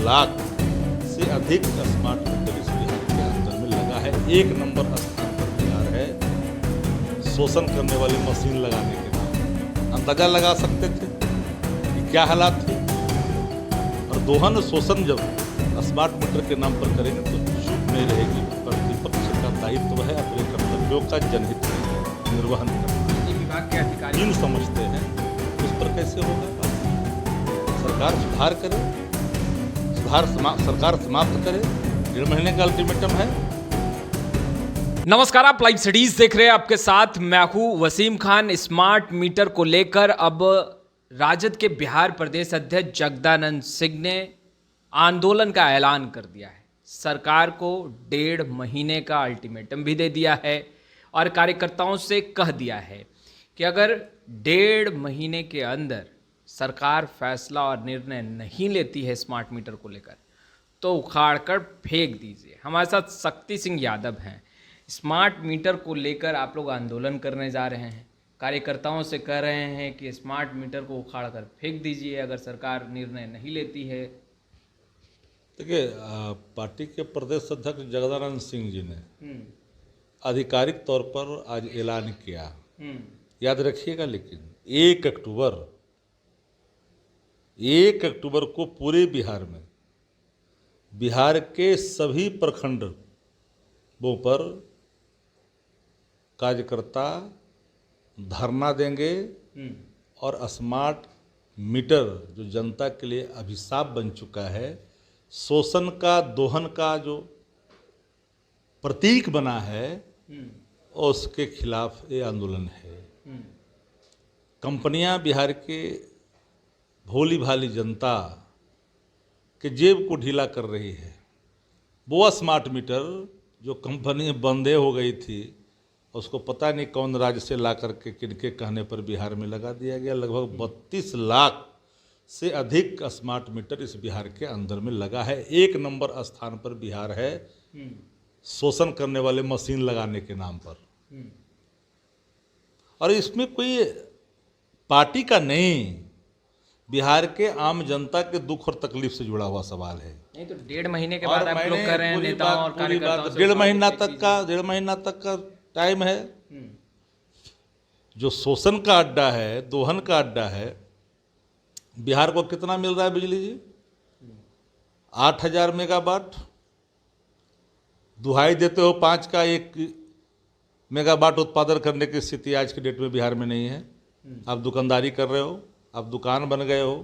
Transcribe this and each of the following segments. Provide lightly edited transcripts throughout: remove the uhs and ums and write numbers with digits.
लाख से अधिक smart meter इस बिहार के अंदर में लगा है। 1 नंबर स्थान पर बिहार है शोषण करने वाली मशीन लगाने के नाम। अंदाजा लगा सकते थे कि क्या हालात थे। और दोहन शोषण जब स्मार्ट मीटर के नाम पर करेंगे तो चुप नहीं रहेगी। प्रतिपक्ष का दायित्व है अपने कर्तव्यों का जनहित में निर्वहन करना। विभाग के अधिकारी इन समझते हैं उस पर कैसे होगा। सरकार सुधार करे, सरकार समाप्त करे। 1.5 महीने का अल्टीमेटम है। नमस्कार, आप लाइव सिटीज देख रहे हैं। आपके साथ मैं हूं वसीम खान। स्मार्ट मीटर को लेकर अब राजद के बिहार प्रदेश अध्यक्ष जगदानंद सिंह ने आंदोलन का ऐलान कर दिया है। सरकार को 1.5 महीने का अल्टीमेटम भी दे दिया है और कार्यकर्ताओं से कह दिया है कि अगर 1.5 महीने के अंदर सरकार फैसला और निर्णय नहीं लेती है स्मार्ट मीटर को लेकर तो उखाड़ कर फेंक दीजिए। हमारे साथ शक्ति सिंह यादव हैं। स्मार्ट मीटर को लेकर आप लोग आंदोलन करने जा रहे हैं, कार्यकर्ताओं से कह रहे हैं कि स्मार्ट मीटर को उखाड़ कर फेंक दीजिए अगर सरकार निर्णय नहीं लेती है। देखिए, पार्टी के प्रदेश अध्यक्ष जगदानंद सिंह जी ने आधिकारिक तौर पर आज ऐलान किया। याद रखिएगा, लेकिन 1 अक्टूबर को पूरे बिहार में बिहार के सभी प्रखंडों पर कार्यकर्ता धरना देंगे और स्मार्ट मीटर जो जनता के लिए अभिशाप बन चुका है, शोषण का दोहन का जो प्रतीक बना है, उसके खिलाफ ये आंदोलन है। कंपनियां बिहार के भोली भाली जनता के जेब को ढीला कर रही है। वो स्मार्ट मीटर जो कंपनी बंदे हो गई थी, उसको पता नहीं कौन राज्य से ला करके किनके कहने पर बिहार में लगा दिया गया। लगभग 32 लाख से अधिक स्मार्ट मीटर इस बिहार के अंदर में लगा है। 1 नंबर स्थान पर बिहार है शोषण करने वाले मशीन लगाने के नाम पर। और इसमें कोई पार्टी का नहीं, बिहार के आम जनता के दुख और तकलीफ से जुड़ा हुआ सवाल है। नहीं तो 1.5 महीने के बाद आप लोग कर रहे हैं नेताओं और कार्यकर्ताओं से 1.5 महीना तक का टाइम है। जो शोषण का अड्डा है, दोहन का अड्डा है, बिहार को कितना मिल रहा है बिजली जी? 8,000 मेगावाट। दुहाई देते हो 5 का 1 मेगावाट उत्पादन करने की स्थिति आज की डेट में बिहार में नहीं है। आप दुकानदारी कर रहे हो, आप दुकान बन गए हो,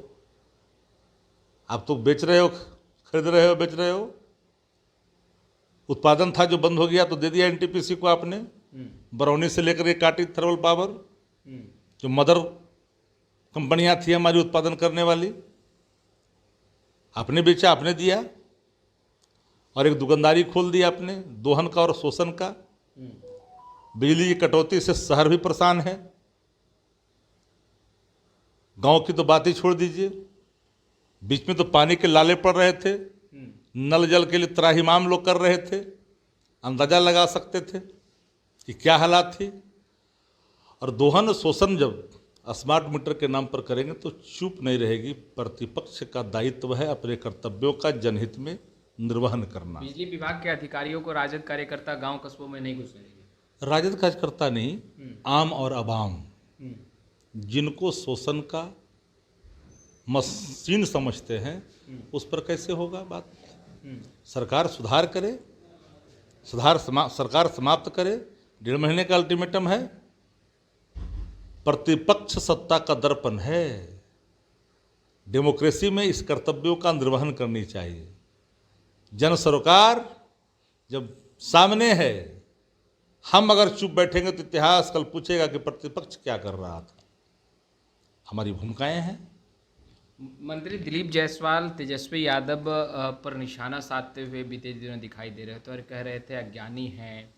आप तो बेच रहे हो, खरीद रहे हो, बेच रहे हो। उत्पादन था जो बंद हो गया तो दे दिया एनटीपीसी को आपने। बरौनी से लेकर के काटी थर्मल पावर, जो मदर कंपनियां थी हमारी उत्पादन करने वाली, आपने बेचा, आपने दिया। और एक दुकानदारी खोल दी आपने दोहन का और शोषण का। बिजली की कटौती से शहर भी परेशान है। गांव की तो बात ही छोड़ दीजिए। बीच में तो पानी के लाले पड़ रहे थे, नल जल के लिए त्राहिमाम लोग कर रहे थे। अंदाजा लगा सकते थे कि क्या हालात थी। और दोहन शोषण जब स्मार्ट मीटर के नाम पर करेंगे तो चुप नहीं रहेगी। प्रतिपक्ष का दायित्व है अपने कर्तव्यों का जनहित में निर्वहन करना। बिजली विभाग के अधिकारियों को राजद कार्यकर्ता गांव कस्बों में नहीं घुसने देंगे। राजद कार्यकर्ता नहीं, आम और अवाम जिनको शोषण का मशीन समझते हैं, उस पर कैसे होगा बात। सरकार सुधार करे, सरकार समाप्त करे। 1.5 महीने का अल्टीमेटम है। प्रतिपक्ष सत्ता का दर्पण है। डेमोक्रेसी में इस कर्तव्यों का निर्वहन करनी चाहिए। जन सरोकार जब सामने है, हम अगर चुप बैठेंगे तो इतिहास कल पूछेगा कि प्रतिपक्ष क्या कर रहा था। हमारी भूमिकाएं हैं। मंत्री दिलीप जायसवाल तेजस्वी यादव पर निशाना साधते हुए बीते दिनों दिखाई दे रहे थे और कह रहे थे अज्ञानी हैं,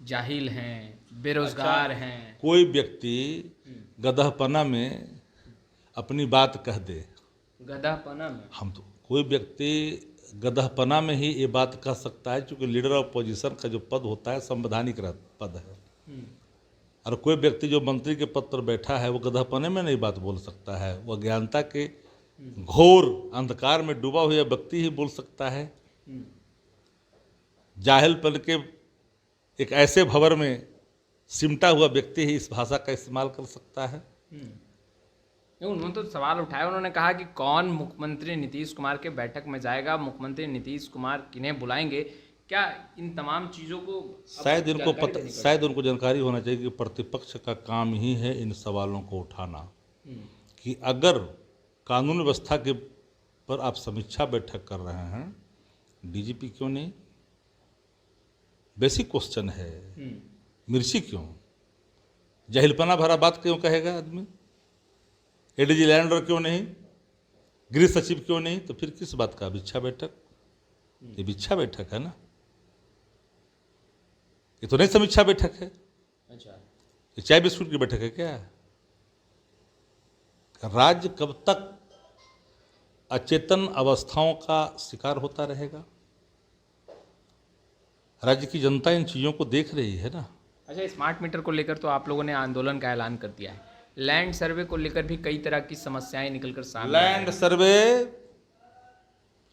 जाहिल हैं, बेरोजगार हैं। कोई व्यक्ति गदहपना में अपनी बात कह दे, गदहपना में हम तो कोई व्यक्ति गदहपना में ही ये बात कह सकता है, क्योंकि लीडर ऑफ पोजीशन का जो पद होता है संवैधानिक पद है। और कोई व्यक्ति जो मंत्री के पद पर बैठा है वो गदहपने में नहीं बात बोल सकता है। वो अज्ञानता के घोर अंधकार में डूबा हुआ व्यक्ति ही बोल सकता है। जाहिलपन के एक ऐसे भंवर में सिमटा हुआ व्यक्ति ही इस भाषा का इस्तेमाल कर सकता है। उन्होंने तो सवाल उठाया, उन्होंने कहा कि कौन मुख्यमंत्री नीतीश कुमार के बैठक में जाएगा, मुख्यमंत्री नीतीश कुमार किन्हें बुलाएंगे, क्या इन तमाम चीज़ों को शायद उनको जानकारी होना चाहिए कि प्रतिपक्ष का काम ही है इन सवालों को उठाना कि अगर कानून व्यवस्था के पर आप समीक्षा बैठक कर रहे हैं, डीजीपी क्यों नहीं? बेसिक क्वेश्चन है। मिर्ची क्यों? जहिलपना भरा बात क्यों कहेगा आदमी? एडीजी लैंडर क्यों नहीं? गृह सचिव क्यों नहीं? तो फिर किस बात का भिक्षा बैठक? ये भिक्षा बैठक है ना, ये तो नहीं समीक्षा बैठक है। अच्छा, ये चाय बिस्कुट की बैठक है क्या? राज्य कब तक अचेतन अवस्थाओं का शिकार होता रहेगा? राज्य की जनता इन चीज़ों को देख रही है ना। अच्छा, स्मार्ट मीटर को लेकर तो आप लोगों ने आंदोलन का ऐलान कर दिया है। लैंड सर्वे को लेकर भी कई तरह की समस्याएं निकलकर सामने आई। लैंड सर्वे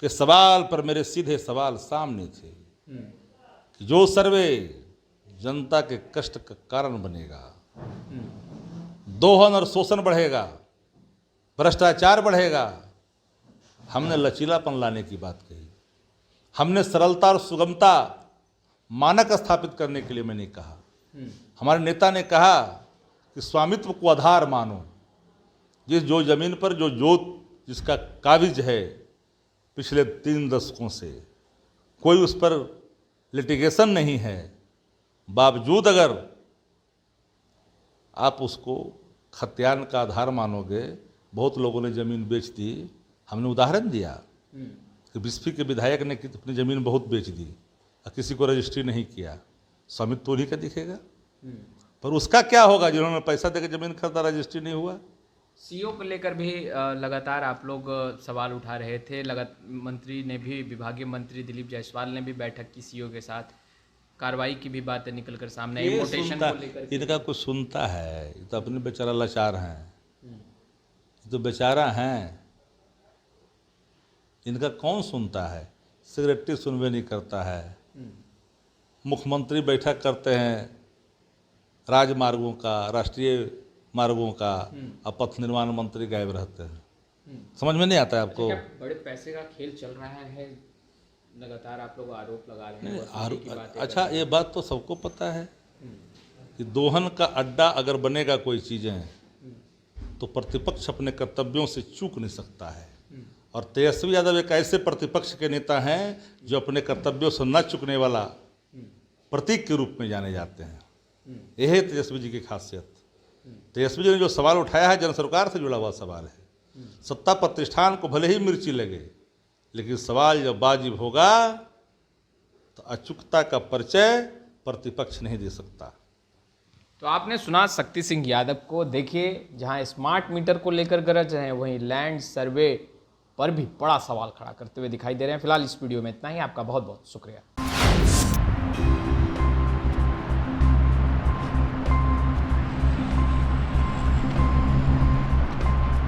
के सवाल पर मेरे सीधे सवाल सामने थे कि जो सर्वे जनता के कष्ट का कारण बनेगा, दोहन और शोषण बढ़ेगा, भ्रष्टाचार बढ़ेगा। हमने लचीलापन लाने की बात कही, हमने सरलता और सुगमता मानक स्थापित करने के लिए मैंने कहा। हमारे नेता ने कहा कि स्वामित्व को आधार मानो, जो जमीन पर जो जोत जिसका काबिज है पिछले 3 दशकों से, कोई उस पर लिटिगेशन नहीं है, बावजूद अगर आप उसको खतियान का आधार मानोगे, बहुत लोगों ने ज़मीन बेच दी। हमने उदाहरण दिया कि बिस्फी के विधायक ने अपनी ज़मीन बहुत बेच दी और किसी को रजिस्ट्री नहीं किया, स्वामित्व तो उन्हीं का दिखेगा। पर उसका क्या होगा जिन्होंने पैसा देकर ज़मीन खरीदा, रजिस्ट्री नहीं हुआ? सीओ को लेकर भी लगातार आप लोग सवाल उठा रहे थे। मंत्री ने भी, विभागीय मंत्री दिलीप जायसवाल ने भी बैठक की सीओ के साथ, कार्रवाई की भी बातें निकलकर सामने आई। इमोटेशन को लेकर इनका कुछ सुनता है? ये तो अपने बेचारा लाचार हैं, ये तो बेचारा हैं, इनका कौन सुनता है? सेक्रेटरी सुनवे नहीं करता है, मुख्यमंत्री बैठक करते हैं राजमार्गों का, राष्ट्रीय मार्गों का, अब पथ निर्माण मंत्री गायब रहते हैं। समझ में नहीं आता है आपको? अच्छा, बड़े पैसे का खेल चल रहा है, लगातार आप लोग आरोप लगा रहे हैं। अच्छा, ये बात तो सबको पता है कि दोहन का अड्डा अगर बनेगा कोई चीज़ें, तो प्रतिपक्ष अपने कर्तव्यों से चूक नहीं सकता है। और तेजस्वी यादव एक ऐसे प्रतिपक्ष के नेता हैं जो अपने कर्तव्यों से न चुकने वाला प्रतीक के रूप में जाने जाते हैं। यह है तेजस्वी जी की खासियत। तेजस्वी जी ने जो सवाल उठाया है, जन सरकार से जुड़ा हुआ सवाल है। सत्ता प्रतिष्ठान को भले ही मिर्ची लगे, लेकिन सवाल जब वाजिब होगा तो अचूकता का परिचय प्रतिपक्ष नहीं दे सकता। तो आपने सुना शक्ति सिंह यादव को। देखिए, जहां स्मार्ट मीटर को लेकर गरज है, वहीं लैंड सर्वे पर भी बड़ा सवाल खड़ा करते हुए दिखाई दे रहे हैं। फिलहाल इस वीडियो में इतना ही। आपका बहुत बहुत शुक्रिया।